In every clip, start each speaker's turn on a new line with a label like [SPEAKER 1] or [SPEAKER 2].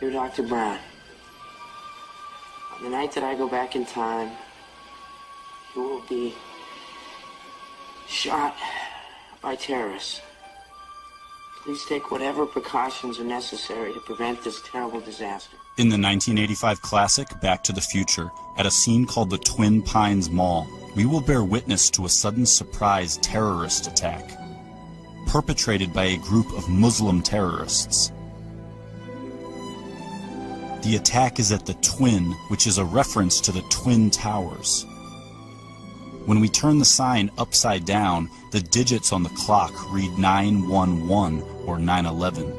[SPEAKER 1] Dear Dr. Brown, on the night that I go back in time, you will be shot by terrorists. Please take whatever precautions are necessary to prevent this terrible disaster.
[SPEAKER 2] In the 1985 classic Back to the Future, at a scene called the Twin Pines Mall, we will bear witness to a sudden surprise terrorist attack, perpetrated by a group of Muslim terrorists. The attack is at the Twin, which is a reference to the Twin Towers. When we turn the sign upside down, the digits on the clock read 911 or 911.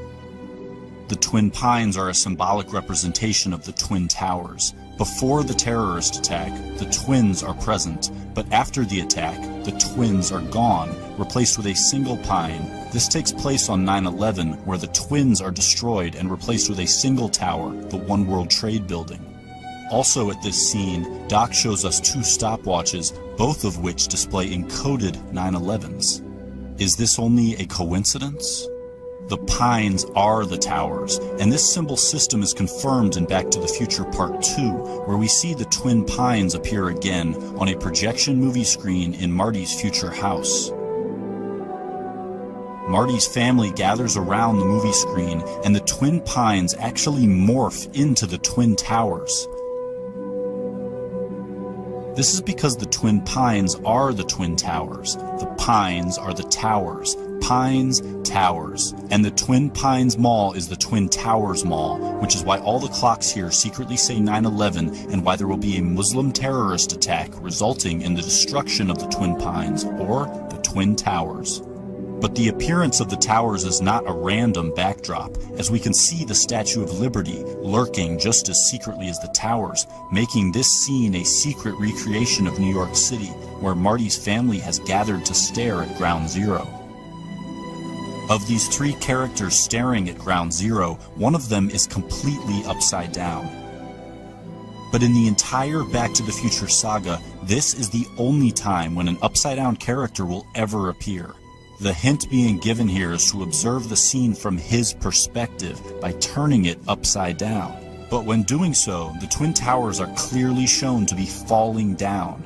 [SPEAKER 2] The Twin Pines are a symbolic representation of the Twin Towers. Before the terrorist attack, the twins are present, but after the attack, the twins are gone, replaced with a single pine. This takes place on 9/11, where the twins are destroyed and replaced with a single tower, the One World Trade Building. Also at this scene, Doc shows us two stopwatches, both of which display encoded 9/11s. Is this only a coincidence? The pines are the towers, and this symbol system is confirmed in Back to the Future Part 2, where we see the twin pines appear again on a projection movie screen in Marty's future house. Marty's family gathers around the movie screen, and the twin pines actually morph into the twin towers. This is because the twin pines are the twin towers. The pines are the towers. Pines, towers. And the Twin Pines Mall is the Twin Towers Mall, which is why all the clocks here secretly say 9/11 and why there will be a Muslim terrorist attack resulting in the destruction of the Twin Pines, or the Twin Towers. But the appearance of the towers is not a random backdrop, as we can see the Statue of Liberty lurking just as secretly as the towers, making this scene a secret recreation of New York City, where Marty's family has gathered to stare at Ground Zero. Of these three characters staring at Ground Zero, one of them is completely upside down. But in the entire Back to the Future saga, this is the only time when an upside-down character will ever appear. The hint being given here is to observe the scene from his perspective by turning it upside down. But when doing so, the Twin Towers are clearly shown to be falling down.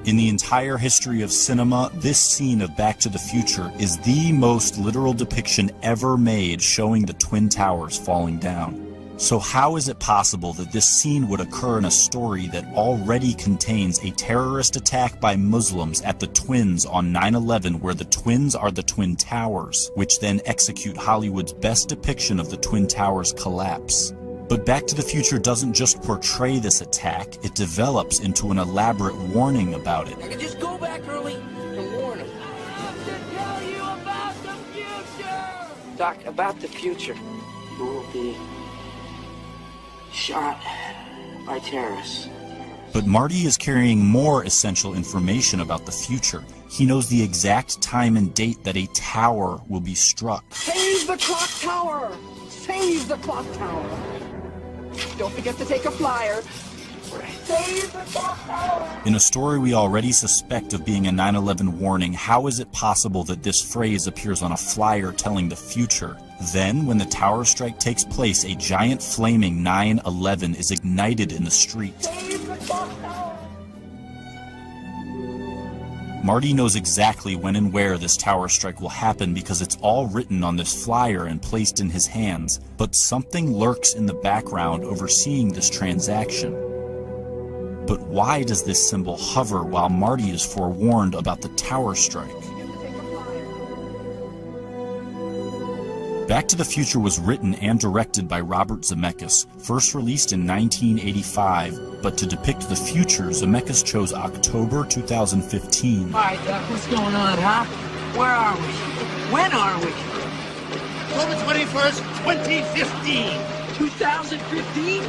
[SPEAKER 2] In the entire history of cinema, this scene of Back to the Future is the most literal depiction ever made showing the Twin Towers falling down. So how is it possible that this scene would occur in a story that already contains a terrorist attack by Muslims at the Twins on 9/11, where the Twins are the Twin Towers, which then execute Hollywood's best depiction of the Twin Towers collapse? But Back to the Future doesn't just portray this attack, it develops into an elaborate warning about it.
[SPEAKER 1] I can just go back early and warn him.
[SPEAKER 3] I have to tell you about the future!
[SPEAKER 1] Doc, about the future, you will be shot by terrorists.
[SPEAKER 2] But Marty is carrying more essential information about the future. He knows the exact time and date that a tower will be struck.
[SPEAKER 3] Save the clock tower! Save the clock tower! Don't forget to take a flyer. Save the clock tower!
[SPEAKER 2] In a story we already suspect of being a 9/11 warning, how is it possible that this phrase appears on a flyer telling the future? Then, when the tower strike takes place, a giant flaming 9/11 is ignited in the street.
[SPEAKER 3] Save the clock tower!
[SPEAKER 2] Marty knows exactly when and where this tower strike will happen because it's all written on this flyer and placed in his hands, but something lurks in the background overseeing this transaction. But why does this symbol hover while Marty is forewarned about the tower strike? Back to the Future was written and directed by Robert Zemeckis, first released in 1985, but to depict the future, Zemeckis chose October 2015.
[SPEAKER 3] All right, Doc, what's going on, huh? Where are we? When are we?
[SPEAKER 4] October 21st, 2015.
[SPEAKER 3] 2015?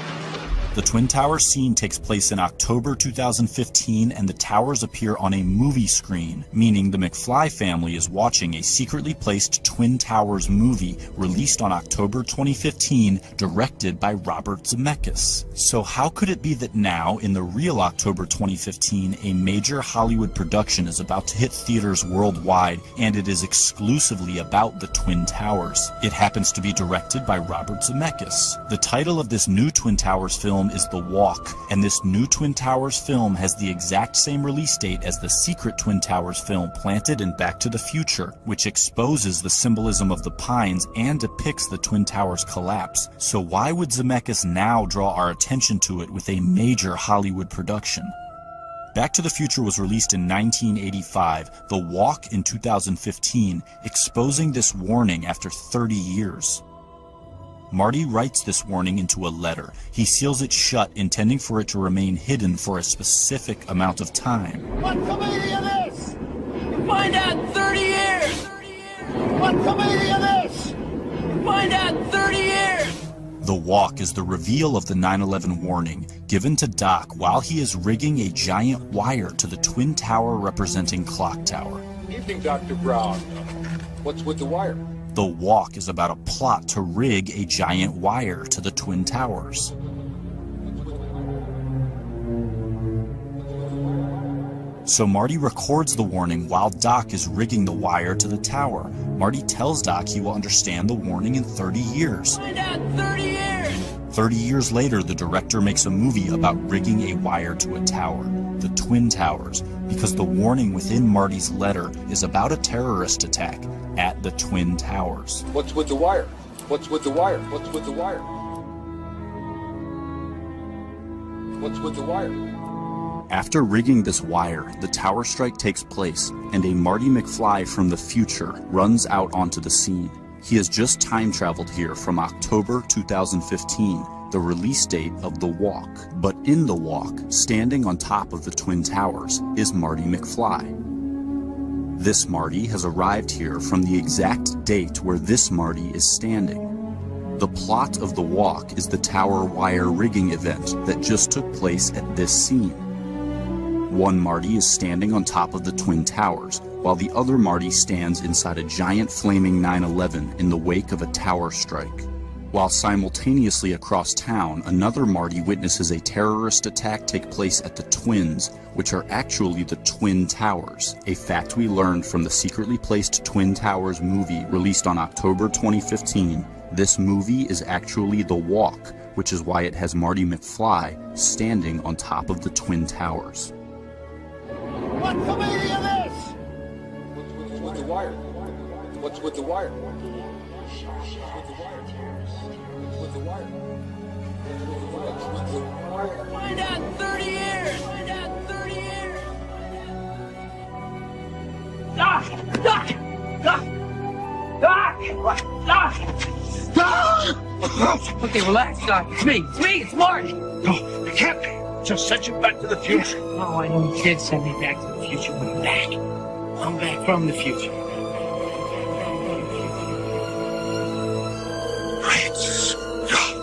[SPEAKER 2] The Twin Towers scene takes place in October 2015, and the towers appear on a movie screen, meaning the McFly family is watching a secretly placed Twin Towers movie released on October 2015, directed by Robert Zemeckis. So how could it be that now, in the real October 2015, a major Hollywood production is about to hit theaters worldwide, and it is exclusively about the Twin Towers? It happens to be directed by Robert Zemeckis. The title of this new Twin Towers film is The Walk, and this new Twin Towers film has the exact same release date as the secret Twin Towers film planted in Back to the Future, which exposes the symbolism of the pines and depicts the Twin Towers collapse. So why would Zemeckis now draw our attention to it with a major Hollywood production? Back to the Future was released in 1985, The Walk in 2015, exposing this warning after 30 years. Marty writes this warning into a letter. He seals it shut, intending for it to remain hidden for a specific amount of time.
[SPEAKER 3] What comedian is?
[SPEAKER 1] Find out in 30 years!
[SPEAKER 3] What comedian is?
[SPEAKER 1] Find out in 30 years!
[SPEAKER 2] The Walk is the reveal of the 9/11 warning given to Doc while he is rigging a giant wire to the Twin Tower representing Clock Tower.
[SPEAKER 4] Evening, Dr. Brown. What's with the wire?
[SPEAKER 2] The Walk is about a plot to rig a giant wire to the Twin Towers. So Marty records the warning while Doc is rigging the wire to the tower. Marty tells Doc he will understand the warning in 30 years.
[SPEAKER 1] Find out in 30 years!
[SPEAKER 2] 30 years later, the director makes a movie about rigging a wire to a tower, the Twin Towers, because the warning within Marty's letter is about a terrorist attack at the Twin Towers.
[SPEAKER 4] What's with the wire? What's with the wire? What's with the wire? What's with the wire?
[SPEAKER 2] After rigging this wire, the tower strike takes place, and a Marty McFly from the future runs out onto the scene. He has just time traveled here from October 2015, the release date of The Walk. But in The Walk, standing on top of the Twin Towers, is Marty McFly. This Marty has arrived here from the exact date where this Marty is standing. The plot of The Walk is the tower wire rigging event that just took place at this scene. One Marty is standing on top of the Twin Towers, while the other Marty stands inside a giant flaming 9/11 in the wake of a tower strike. While simultaneously across town, another Marty witnesses a terrorist attack take place at the Twins, which are actually the Twin Towers, a fact we learned from the secretly placed Twin Towers movie released on October 2015. This movie is actually The Walk, which is why it has Marty McFly standing on top of the Twin Towers.
[SPEAKER 3] What comedian is?
[SPEAKER 4] What's with the wire? What's with the wire? With the wire. What's with the wire?
[SPEAKER 1] Find out in 30 years! Find out in 30 years!
[SPEAKER 3] Doc! Doc! Doc! Doc! Doc! Doc!
[SPEAKER 1] Okay, relax, Doc. It's me. It's me. It's Marty.
[SPEAKER 3] No, it can't be. Just sent you back to the future.
[SPEAKER 1] No, I know you did send me back to the future, but I'm back. I'm back from the future.
[SPEAKER 3] Great Scott!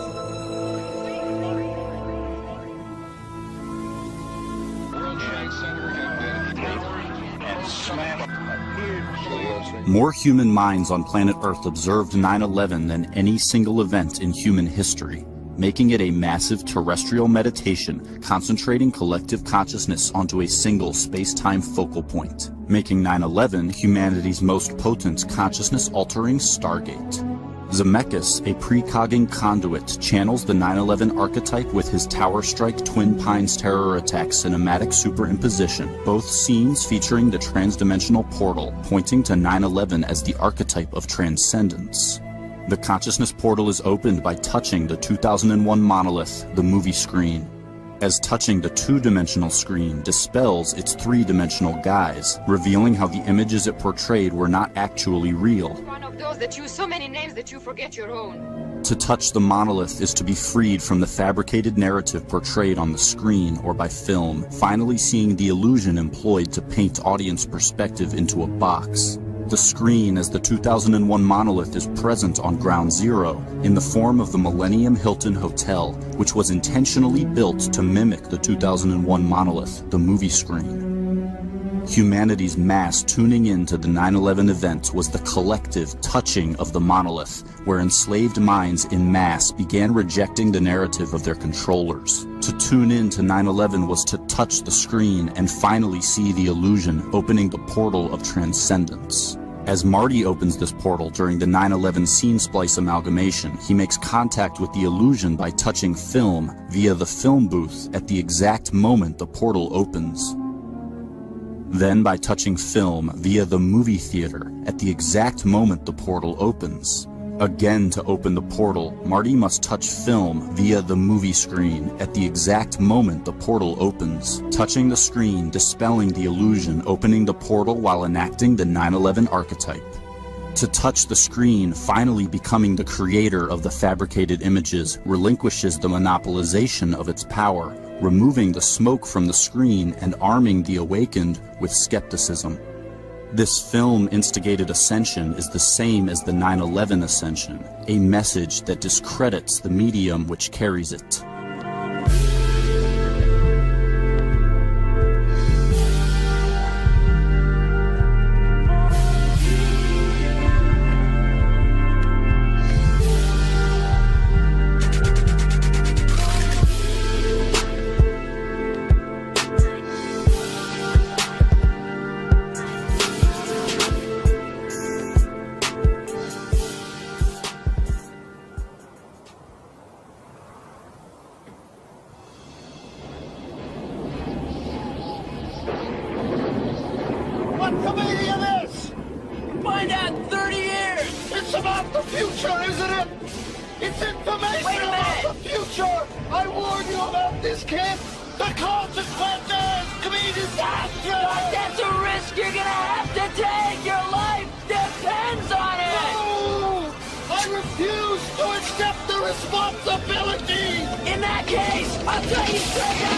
[SPEAKER 2] More human minds on planet Earth observed 9/11 than any single event in human history, making it a massive terrestrial meditation concentrating collective consciousness onto a single space-time focal point, making 9/11 humanity's most potent consciousness-altering stargate. Zemeckis, a precogging conduit, channels the 9/11 archetype with his Tower Strike Twin Pines terror attack cinematic superimposition, both scenes featuring the transdimensional portal, pointing to 9/11 as the archetype of transcendence. The consciousness portal is opened by touching the 2001 monolith, the movie screen, as touching the two-dimensional screen dispels its three-dimensional guise, revealing how the images it portrayed were not actually real.
[SPEAKER 5] One of those that use so many names that you forget your own.
[SPEAKER 2] To touch the monolith is to be freed from the fabricated narrative portrayed on the screen or by film, finally seeing the illusion employed to paint audience perspective into a box. The screen as the 2001 monolith is present on Ground Zero in the form of the Millennium Hilton Hotel, which was intentionally built to mimic the 2001 monolith, the movie screen. Humanity's mass tuning in to the 9/11 event was the collective touching of the monolith, where enslaved minds in mass began rejecting the narrative of their controllers. To tune in to 9/11 was to touch the screen and finally see the illusion opening the portal of transcendence. As Marty opens this portal during the 9/11 scene splice amalgamation, he makes contact with the illusion by touching film via the film booth at the exact moment the portal opens. Then by touching film via the movie theater at the exact moment the portal opens. Again, to open the portal, Marty must touch film via the movie screen at the exact moment the portal opens, touching the screen, dispelling the illusion, opening the portal while enacting the 9/11 archetype. To touch the screen, finally becoming the creator of the fabricated images, relinquishes the monopolization of its power, removing the smoke from the screen and arming the awakened with skepticism. This film-instigated ascension is the same as the 9/11 ascension, a message that discredits the medium which carries it.
[SPEAKER 6] What comedian is?
[SPEAKER 3] Find out in 30 years!
[SPEAKER 6] It's about the future, isn't it? It's information
[SPEAKER 3] Wait a
[SPEAKER 6] about
[SPEAKER 3] minute.
[SPEAKER 6] the future! I warn you about this, kid! The consequences can be disastrous!
[SPEAKER 3] But that's a risk you're gonna have to take! Your life depends on it!
[SPEAKER 6] No! I refuse to accept the responsibility!
[SPEAKER 3] In that case, I'll tell you straight